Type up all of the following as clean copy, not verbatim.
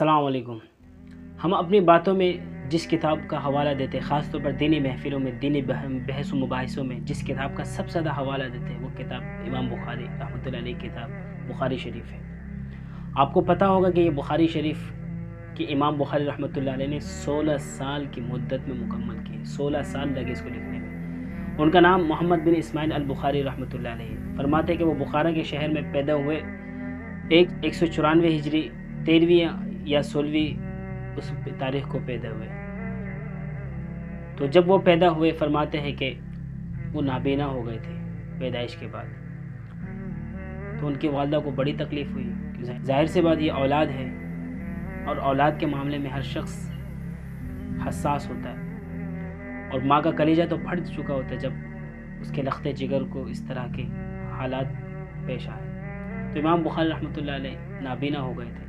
अस्सलाम वालेकुम। हम अपनी बातों में जिस किताब का हवाला देते हैं, ख़ास तौर पर दीनी महफ़िलों में, दीनी बहस व मुबाहिसों में जिस किताब का सबसे ज़्यादा हवाला देते हैं वो किताब इमाम बुखारी रहमतुल्लाह अलैह की किताब बुखारी शरीफ है। आपको पता होगा कि ये बुखारी शरीफ कि इमाम बुखारी रहमतुल्लाह अलैह ने 16 साल की मुद्दत में मुकम्मल की। 16 साल लगे इसको लिखने में। उनका नाम मोहम्मद बिन इस्माइल अल बुखारी रहमतुल्लाह अलैह है। फरमाते हैं कि वो बुखारा के शहर में पैदा हुए 194 हिजरी 13वीं या 16वीं उस तारीख को पैदा हुए। तो जब वो पैदा हुए फरमाते हैं कि वो नाबीना हो गए थे पैदाइश के बाद। तो उनकी वालदा को बड़ी तकलीफ़ हुई। ज़ाहिर सी बात, ये औलाद है और औलाद के मामले में हर शख्स हसास होता है और माँ का कलेजा तो फट चुका होता है जब उसके लख्ते जिगर को इस तरह के हालात पेश आए। तो इमाम बुखारी रहमतुल्लाह अलैह नाबीना हो गए थे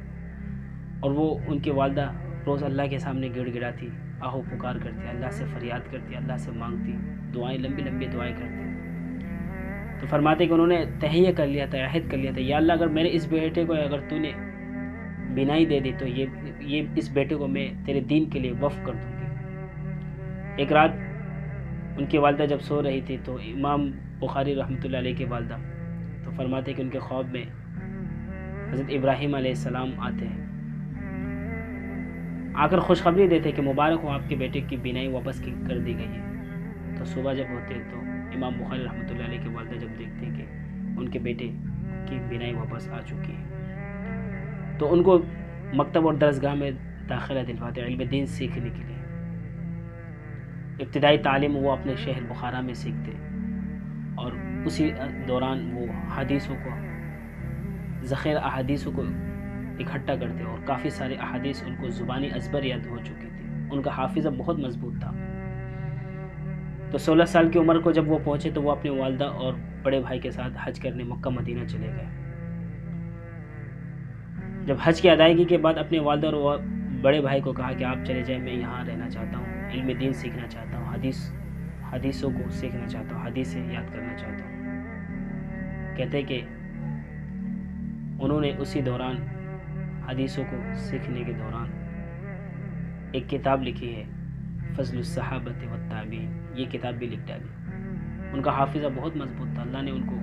और वो उनकी वालदा रोज़ अल्लाह के सामने गिड़गिड़ाती, आहो पुकार करती, अल्लाह से फरियाद करती, अल्लाह से मांगती, दुआएं लंबी लंबी दुआएं करती। तो फरमाते कि उन्होंने तहय्या कर लिया था, अहद कर लिया था, या अल्लाह अगर मेरे इस बेटे को अगर तूने बिनाई दे दी तो ये इस बेटे को मैं तेरे दीन के लिए वफ़ कर दूँगी। एक रात उनकी वालदा जब सो रही थी तो इमाम बुखारी रहमतुल्लाह अलैह की वालदा तो फरमाते कि उनके ख्वाब में हज़रत इब्राहीम अलैहिस्सलाम आते हैं, आकर खुशखबरी देते कि मुबारक हो, आपके बेटे की बिनाई वापस कर दी गई है। तो सुबह जब होते तो इमाम बुखारी रहमतुल्लाह अलैह की वालदा जब देखते हैं कि उनके बेटे की बिनाई वापस आ चुकी है तो उनको मकतब और दरसगाह में दाखिला दिलवाते इल्म दीन सीखने के लिए। इब्तिदाई तालीम वो अपने शहर बुखारा में सीखते और उसी दौरान वो हदीसों को ज़ख़ीर अहादीसों को इकट्ठा करते और काफ़ी सारे अहादीस उनको ज़ुबानी अज़बर याद हो चुकी थी। उनका हाफिज़ा बहुत मजबूत था। तो 16 साल की उम्र को जब वो पहुँचे तो वो अपनी वालदा और बड़े भाई के साथ हज करने मक्का मदीना चले गए। जब हज की अदायगी के बाद अपने वालदा और बड़े भाई को कहा कि आप चले जाएं, मैं यहाँ रहना चाहता हूँ, इल्म दीन सीखना चाहता हूँ, हदीसों को सीखना चाहता हूँ, हदीसें याद करना चाहता हूँ। कहते कि उन्होंने उसी दौरान हदीसों को सीखने के दौरान एक किताब लिखी है फ़ज़्लुस सहाबत व ताबीन, ये किताब भी लिख डाली। उनका हाफिज़ा बहुत मजबूत था, अल्लाह ने उनको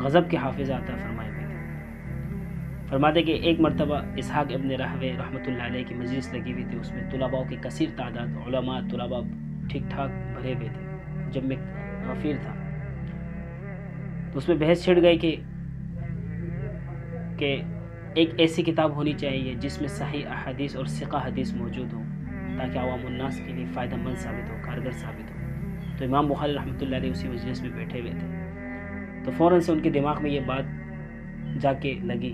गज़ब के हाफिज़ा अता फरमाए हुए थे। फरमाते कि एक मरतबा इसहाक़ इब्न राहवे रहमतुल्लाह अलैह की मजलिस लगी हुई थी, उसमें तुलबाओं की कसीर तादाद, उलमा तुलबा ठीक ठाक भरे हुए थे। जब मैं गफ़ीर था तो उसमें बहस छिड़ गई कि एक ऐसी किताब होनी चाहिए जिसमें सही अहादीस और सिक़ा हदीस मौजूद हो ताकि अवामुन्नास के लिए फ़ायदेमंद साबित हो, कारगर साबित हो। तो इमाम बुखारी रहमतुल्लाह अलैह उसी मजलिस में बैठे हुए थे तो फ़ौरन से उनके दिमाग में ये बात जाके लगी।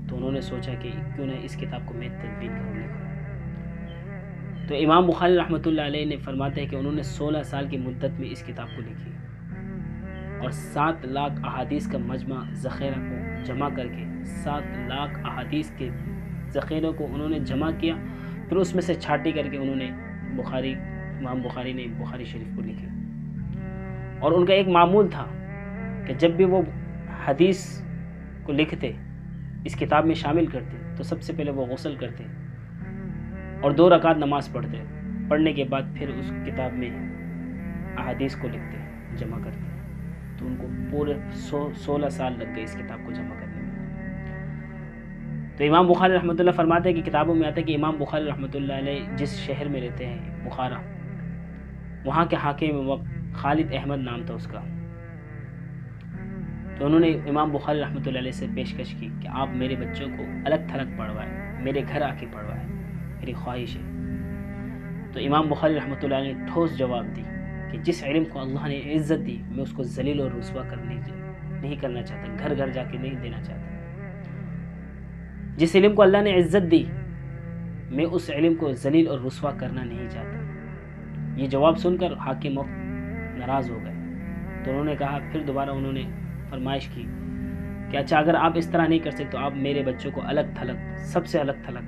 तो उन्होंने सोचा कि क्यों ना इस किताब को मैं तदवीन करूँ, लिखूँ। तो इमाम बुखारी रहमतुल्लाह अलैह ने फरमाते हैं कि उन्होंने 16 साल की मुद्दत में इस किताब को लिखी और 7 लाख अहादीस का मजमा ज़ख़ीरा को जमा करके 7 लाख अहादीस के ज़ख़ीरे को उन्होंने जमा किया। फिर उसमें से छांटी करके उन्होंने इमाम बुखारी ने बुखारी शरीफ को लिखा। और उनका एक मामूल था कि जब भी वो हदीस को लिखते, इस किताब में शामिल करते, तो सबसे पहले वो गुस्ल करते और 2 रकात नमाज़ पढ़ते। पढ़ने के बाद फिर उस किताब में अहादीस को लिखते, जमा करते। तो उनको पूरे 16 साल लग गए इस किताब को जमा करने में। तो इमाम बुखारी रहमतुल्लाह फरमाते हैं कि किताबों में आता है कि इमाम बुखारी रहमतुल्लाह अलैह जिस शहर में रहते हैं बुखारा, वहाँ के हाकिम वक्त खालिद अहमद नाम था उसका। तो उन्होंने इमाम बुखारी रहमतुल्लाह अलैह से पेशकश की कि आप मेरे बच्चों को अलग थलग पढ़वाएं, मेरे घर आके पढ़वाएं, मेरी ख्वाहिश है। तो इमाम बुखारी रहमतुल्लाह अलैह ने ठोस जवाब दी कि जिस इल्म को अल्लाह ने इज़्ज़त दी मैं उसको जलील और रुस्वा नहीं करना चाहता, घर घर जाके नहीं देना चाहता। जिस इल्म को अल्लाह ने इज़्ज़त दी मैं उस इल्म को जलील और रुस्वा करना नहीं चाहता। ये जवाब सुनकर हाकिम नाराज़ हो गए। तो उन्होंने कहा, फिर दोबारा उन्होंने फरमाइश की कि अच्छा अगर आप इस तरह नहीं कर सकते तो आप मेरे बच्चों को अलग थलग, सबसे अलग थलग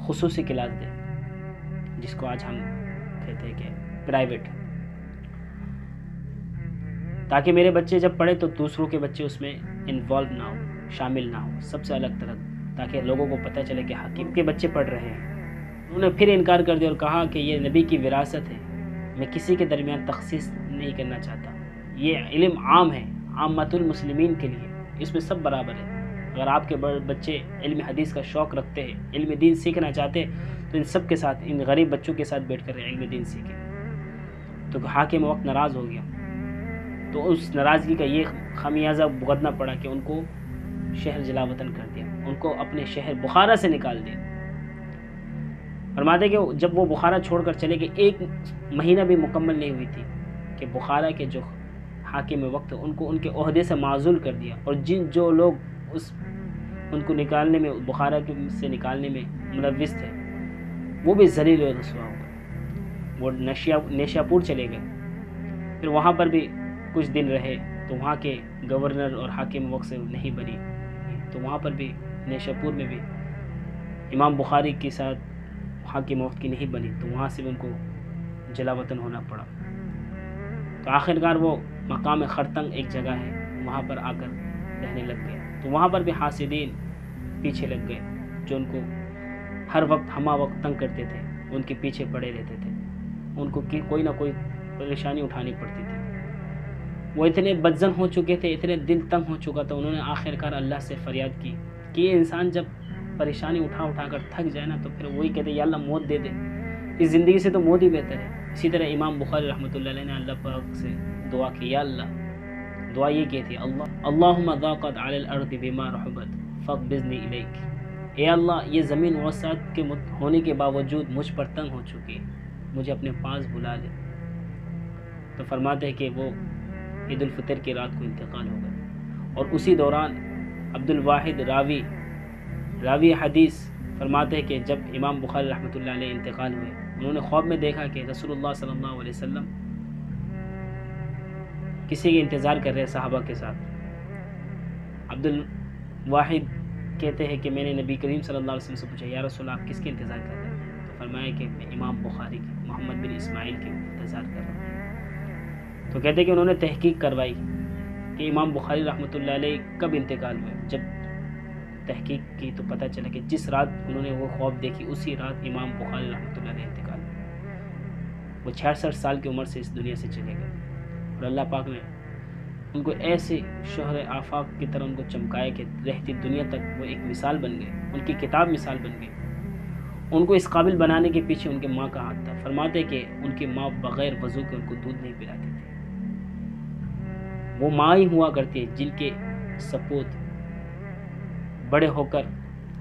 खुसूसी क्लास दें, जिसको आज हम कहते हैं कि प्राइवेट, ताकि मेरे बच्चे जब पढ़े तो दूसरों के बच्चे उसमें इन्वॉल्व ना हो, शामिल ना हो, सबसे अलग थलग تاکہ لوگوں کو پتہ چلے کہ حکیم کے بچے پڑھ رہے ہیں۔ انہوں نے پھر انکار کر دیا اور کہا کہ یہ نبی کی وراثت ہے، میں کسی کے درمیان تخصیص نہیں کرنا چاہتا، یہ علم عام ہے، عامۃ المسلمین کے لیے، اس میں سب برابر ہے۔ اگر آپ کے بچے علم حدیث کا شوق رکھتے ہیں، علم دین سیکھنا چاہتے ہیں، تو ان سب کے ساتھ، ان غریب بچوں کے ساتھ بیٹھ کر علم دین سیکھیں۔ تو حاکم وقت ناراض ہو گیا، تو اس ناراضگی کا یہ خمیازہ بھگتنا پڑا کہ ان کو شہر جلا وطن کر دیا، ان کو اپنے شہر بخارا سے نکال دیا۔ فرماتے کہ جب وہ بخارا چھوڑ کر چلے گئے، ایک مہینہ بھی مکمل نہیں ہوئی تھی کہ بخارا کے جو حاکم وقت ان کو ان کے عہدے سے معزول کر دیا، اور جو لوگ ان کو نکالنے میں، بخارا سے نکالنے میں ملوث تھے، وہ بھی ذلیل و رسوا ہو گئے۔ وہ نیشاپور چلے گئے، پھر وہاں پر بھی کچھ دن رہے تو وہاں کے گورنر اور حاکم وقت سے نہیں بنی، تو وہاں پر بھی نیشاپور میں بھی امام بخاری کے ساتھ حاکم وقت کی نہیں بنی، تو وہاں سے بھی ان کو جلا وطن ہونا پڑا۔ تو آخرکار وہ مقام خرطنگ ایک جگہ ہے، وہاں پر آ کر رہنے لگ گئے۔ تو وہاں پر بھی حاسدین پیچھے لگ گئے، جو ان کو ہر وقت ہمہ وقت تنگ کرتے تھے، ان کے پیچھے پڑے رہتے تھے، ان کو کوئی نہ کوئی پریشانی اٹھانی پڑتی تھی۔ وہ اتنے بدزن ہو چکے تھے، اتنے دل تنگ ہو چکا تھا، انہوں نے آخرکار اللہ سے فریاد کی کہ یہ انسان جب پریشانی اٹھا کر تھک جائے نا، تو پھر وہی کہتے یا اللہ موت دے دے، اس زندگی سے تو موت ہی بہتر ہے۔ اسی طرح امام بخاری رحمۃ اللہ علیہ نے اللہ پاک سے دعا کی، یا اللہ، دعا یہ کی تھی، اللہم ضاقت علی الارض بما رحبت فاقبضنی الیک، اے اللہ یہ زمین وسعت کے ہونے کے باوجود مجھ پر تنگ ہو چکی ہے، مجھے اپنے پاس بلا لے۔ تو فرماتے ہیں کہ وہ عید الفطر کی رات کو انتقال ہو گئے، اور اسی دوران عبد الواحد راوی حدیث فرماتے ہیں کہ جب امام بخاری رحمۃ اللہ علیہ انتقال ہوئے، انہوں نے خواب میں دیکھا کہ رسول اللہ صلی اللہ علیہ وسلم کسی کے انتظار کر رہے صحابہ کے ساتھ۔ عبد الواحد کہتے ہیں کہ میں نے نبی کریم صلی اللہ علیہ وسلم سے پوچھا، یا رسول اللہ آپ کس کے انتظار کر رہے ہیں؟ تو فرمایا کہ میں امام بخاری کی، محمد بن اسماعیل کے انتظار کر رہا ہوں۔ تو کہتے ہیں کہ انہوں نے تحقیق کروائی کہ امام بخاری رحمۃ اللہ علیہ کب انتقال ہوئے۔ جب تحقیق کی تو پتہ چلا کہ جس رات انہوں نے وہ خواب دیکھی، اسی رات امام بخاری رحمۃ اللہ علیہ انتقال ہوئے۔ وہ 66 سال کی عمر سے اس دنیا سے چلے گئے، اور اللہ پاک نے ان کو ایسے شہر آفاق کی طرح ان کو چمکایا کہ رہتی دنیا تک وہ ایک مثال بن گئے، ان کی کتاب مثال بن گئی۔ ان کو اس قابل بنانے کے پیچھے ان کے ماں کا ہاتھ تھا۔ فرماتے کہ ان کی ماں بغیر وضو کے ان کو دودھ نہیں پلاتی تھی۔ وہ ماں ہی ہوا کرتی ہے جن کے سپوت بڑے ہو کر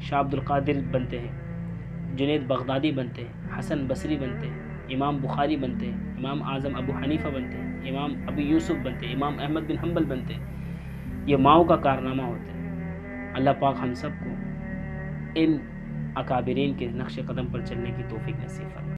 شاہ عبد القادر بنتے ہیں، جنید بغدادی بنتے ہیں، حسن بصری بنتے ہیں، امام بخاری بنتے ہیں، امام اعظم ابو حنیفہ بنتے ہیں، امام ابو یوسف بنتے ہیں، امام احمد بن حنبل بنتے ہیں۔ یہ ماؤں کا کارنامہ ہوتا ہے۔ اللہ پاک ہم سب کو ان اکابرین کے نقش قدم پر چلنے کی توفیق نصیب فرمائے۔